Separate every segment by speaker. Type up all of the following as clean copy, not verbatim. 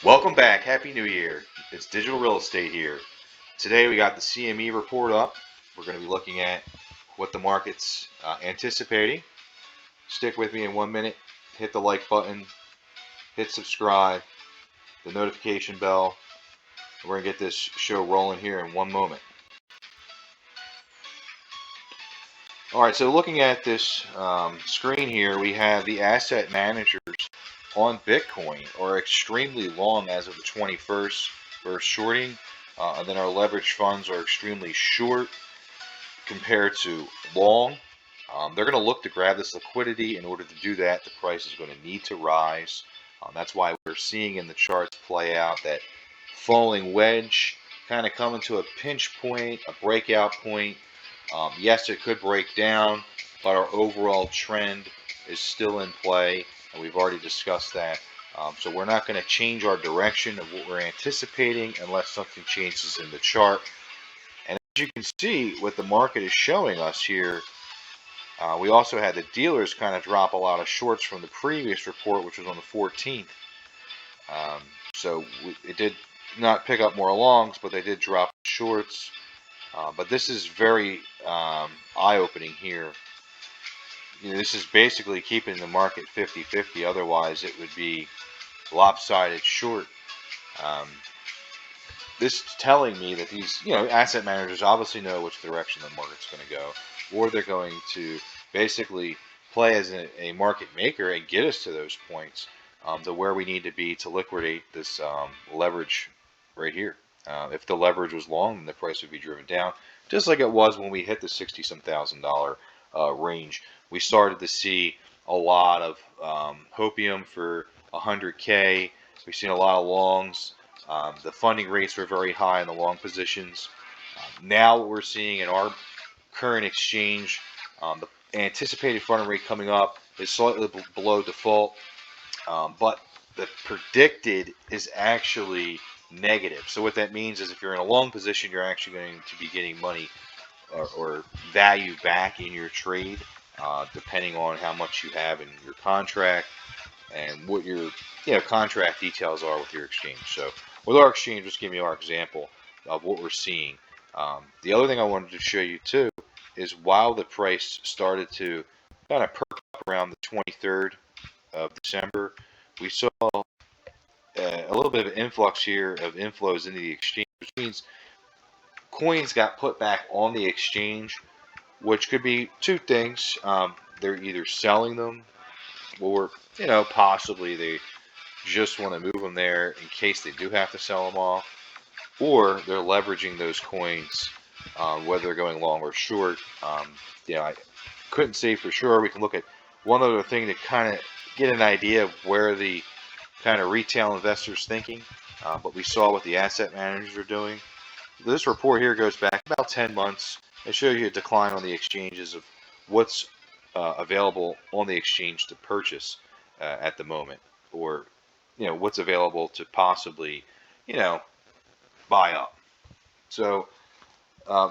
Speaker 1: Welcome back. Happy New Year. It's Digital Real Estate here. Today we got the CME report up. We're going to be looking at what the market's anticipating. Stick with me in 1 minute. Hit the like button. Hit subscribe. The notification bell. We're going to get this show rolling here in 1 moment. Alright, so looking at this screen here, we have the asset managers on Bitcoin are extremely long as of the 21st for shorting, and then our leveraged funds are extremely short compared to long. They're going to look to grab this liquidity. In order to do that, the price is going to need to rise. That's why we're seeing in the charts play out that falling wedge, kind of coming to a pinch point, a breakout point. Yes, it could break down, but our overall trend is still in play, and we've already discussed that. So we're not going to change our direction of what we're anticipating unless something changes in the chart. And as you can see, what the market is showing us here, we also had the dealers kind of drop a lot of shorts from the previous report, which was on the 14th. It did not pick up more longs, but they did drop shorts. But this is very eye-opening here. This is basically keeping the market 50-50. Otherwise, it would be lopsided short. This is telling me that these, asset managers obviously know which direction the market's going to go, or they're going to basically play as a market maker and get us to those points, to where we need to be to liquidate this leverage right here. If the leverage was long, then the price would be driven down, just like it was when we hit the $60-some thousand range. We started to see a lot of hopium for 100K. We've seen a lot of longs. The funding rates were very high in the long positions. Now what we're seeing in our current exchange, the anticipated funding rate coming up is slightly below default, but the predicted is actually negative. So what that means is if you're in a long position, you're actually going to be getting money or value back in your trade, depending on how much you have in your contract and what your contract details are with your exchange. So with our exchange, just give me our example of what we're seeing. The other thing I wanted to show you too is while the price started to kind of perk up around the 23rd of December, we saw a little bit of an influx here of inflows into the exchange, which means coins got put back on the exchange, which could be two things. They're either selling them, or possibly they just want to move them there in case they do have to sell them off, or they're leveraging those coins, whether they're going long or short. I couldn't say for sure. We can look at one other thing to kind of get an idea of where the kind of retail investors thinking, but we saw what the asset managers are doing. This report here goes back about 10 months. It shows you a decline on the exchanges of what's available on the exchange to purchase at the moment, or what's available to possibly buy up. So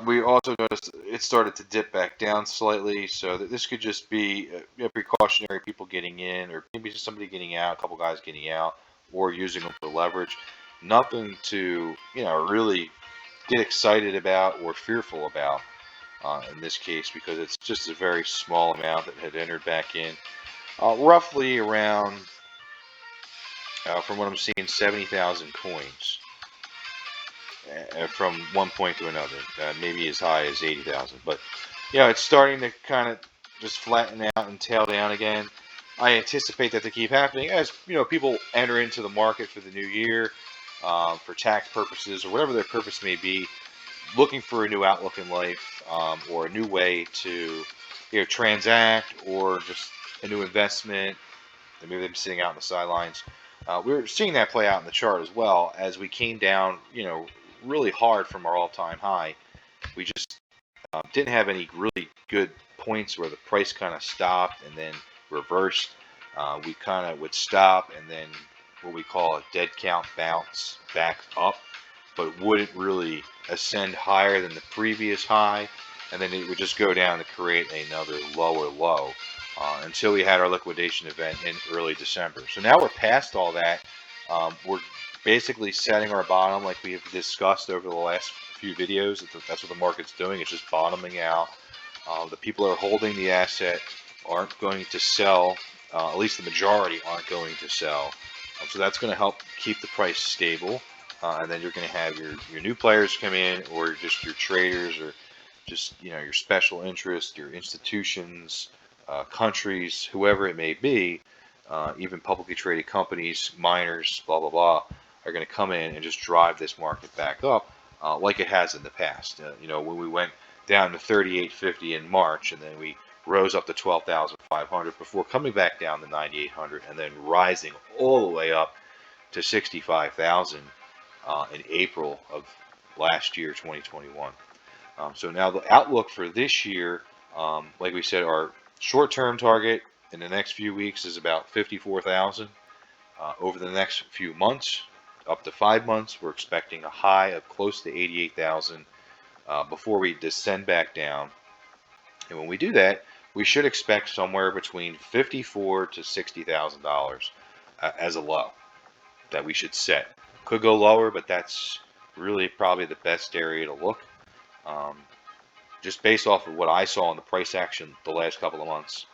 Speaker 1: we also noticed it started to dip back down slightly, so that this could just be precautionary, people getting in, or maybe just somebody getting out, a couple guys getting out, or using them for leverage. Nothing to really get excited about or fearful about in this case, because it's just a very small amount that had entered back in. Roughly around, from what I'm seeing, 70,000 coins from one point to another, maybe as high as 80,000. But it's starting to kind of just flatten out and tail down again. I anticipate that to keep happening as people enter into the market for the new year, for tax purposes or whatever their purpose may be, looking for a new outlook in life, or a new way to transact, or just a new investment. And maybe they're sitting out on the sidelines. We're seeing that play out in the chart as well, as we came down really hard from our all-time high. We just didn't have any really good points where the price kind of stopped and then reversed. We kind of would stop and then what we call a dead count bounce back up, but wouldn't really ascend higher than the previous high, and then it would just go down to create another lower low, until we had our liquidation event in early December. So now we're past all that. We're basically setting our bottom like we have discussed over the last few videos. That's what the market's doing. It's just bottoming out. The people that are holding the asset aren't going to sell. At least the majority aren't going to sell. So that's going to help keep the price stable. And then you're going to have your new players come in, or just your traders, or just your special interest, your institutions, countries, whoever it may be, even publicly traded companies, miners, blah blah blah, are going to come in and just drive this market back up, like it has in the past. When we went down to 38.50 in March, and then we rose up to 12,500 before coming back down to 9,800, and then rising all the way up to 65,000 in April of last year, 2021. So now the outlook for this year, like we said, our short-term target in the next few weeks is about 54,000. Over the next few months, up to 5 months, we're expecting a high of close to 88,000 before we descend back down. And when we do that, we should expect somewhere between $54,000 to $60,000 as a low that we should set. Could go lower, but that's really probably the best area to look. Just based off of what I saw in the price action the last couple of months,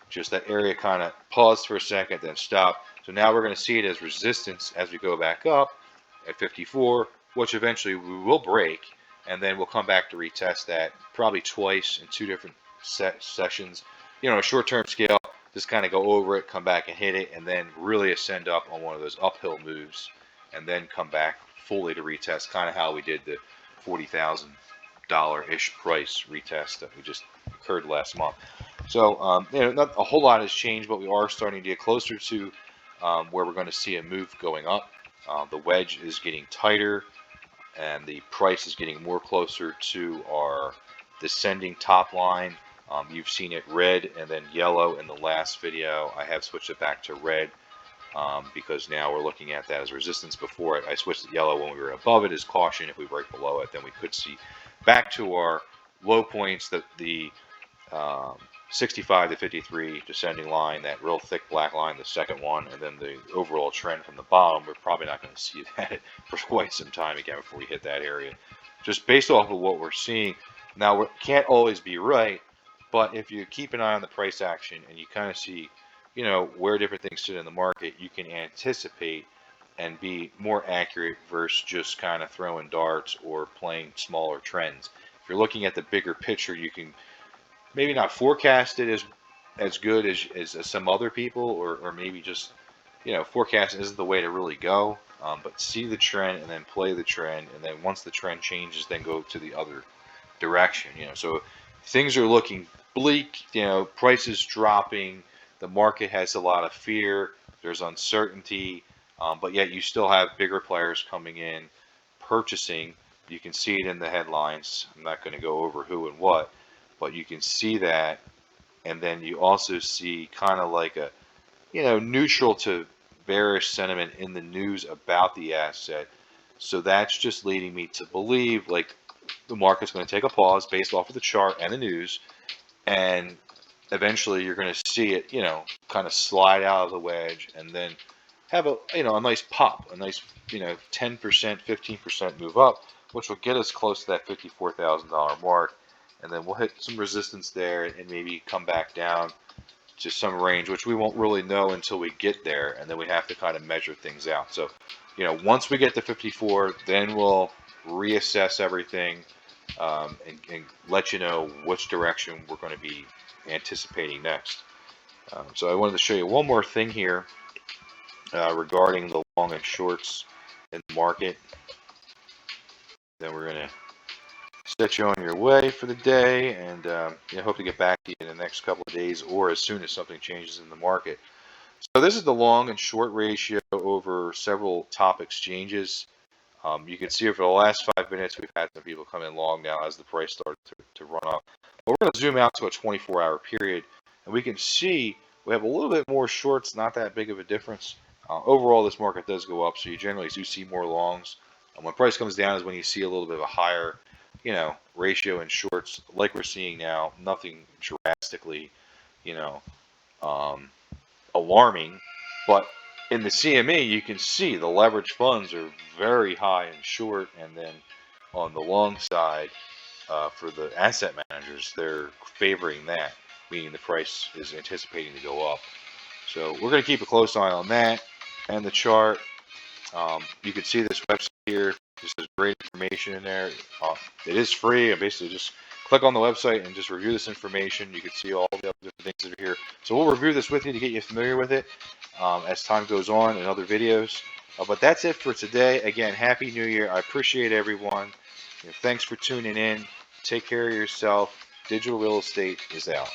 Speaker 1: just that area kind of paused for a second, then stopped. So now we're going to see it as resistance as we go back up at 54, which eventually we will break, and then we'll come back to retest that probably twice in 2 different sessions. A short-term scale, just kind of go over it, come back and hit it, and then really ascend up on one of those uphill moves, and then come back fully to retest, kind of how we did the $40,000-ish price retest that we just occurred last month. So, not a whole lot has changed, but we are starting to get closer to where we're going to see a move going up. The wedge is getting tighter, and the price is getting more closer to our descending top line. You've seen it red and then yellow in the last video. I have switched it back to red because now we're looking at that as resistance. Before I switched to yellow when we were above it as caution. If we break below it, then we could see back to our low points, that the 65 to 53 descending line, that real thick black line, the second one, and then the overall trend from the bottom. We're probably not going to see that for quite some time again before we hit that area. Just based off of what we're seeing. Now, we can't always be right, but if you keep an eye on the price action and you kind of see, where different things sit in the market, you can anticipate and be more accurate versus just kind of throwing darts or playing smaller trends. If you're looking at the bigger picture, you can maybe not forecast it as good as some other people, or maybe just, forecasting isn't the way to really go, but see the trend and then play the trend, and then once the trend changes, then go to the other direction. So things are looking bleak, prices dropping, the market has a lot of fear, there's uncertainty, but yet you still have bigger players coming in, purchasing. You can see it in the headlines. I'm not going to go over who and what, but you can see that. And then you also see kind of like a, neutral to bearish sentiment in the news about the asset. So that's just leading me to believe like the market's going to take a pause based off of the chart and the news, and eventually you're going to see it, kind of slide out of the wedge and then have a nice pop, a nice, 10%, 15% move up, which will get us close to that $54,000 mark. And then we'll hit some resistance there and maybe come back down to some range, which we won't really know until we get there. And then we have to kind of measure things out. So, once we get to 54, then we'll reassess everything and let you know which direction we're going to be anticipating next. So I wanted to show you one more thing here regarding the long and shorts in the market. Then we're going to set you on your way for the day, and hope to get back to you in the next couple of days or as soon as something changes in the market. So this is the long and short ratio over several top exchanges. You can see for the last 5 minutes we've had some people come in long now as the price started to run up. But we're going to zoom out to a 24-hour period, and we can see we have a little bit more shorts, not that big of a difference. Overall, this market does go up, so you generally do see more longs. And when price comes down is when you see a little bit of a higher, ratio in shorts like we're seeing now. Nothing drastically, alarming, but in the CME, you can see the leverage funds are very high and short, and then on the long side, for the asset managers, they're favoring that, meaning the price is anticipating to go up. So we're going to keep a close eye on that and the chart. You can see this website here. This is great information in there. It is free. And basically just click on the website and just review this information. You can see all the other different things that are here. So we'll review this with you to get you familiar with it as time goes on in other videos. But that's it for today. Again, Happy New Year. I appreciate everyone. Thanks for tuning in. Take care of yourself. Digital Real Estate is out.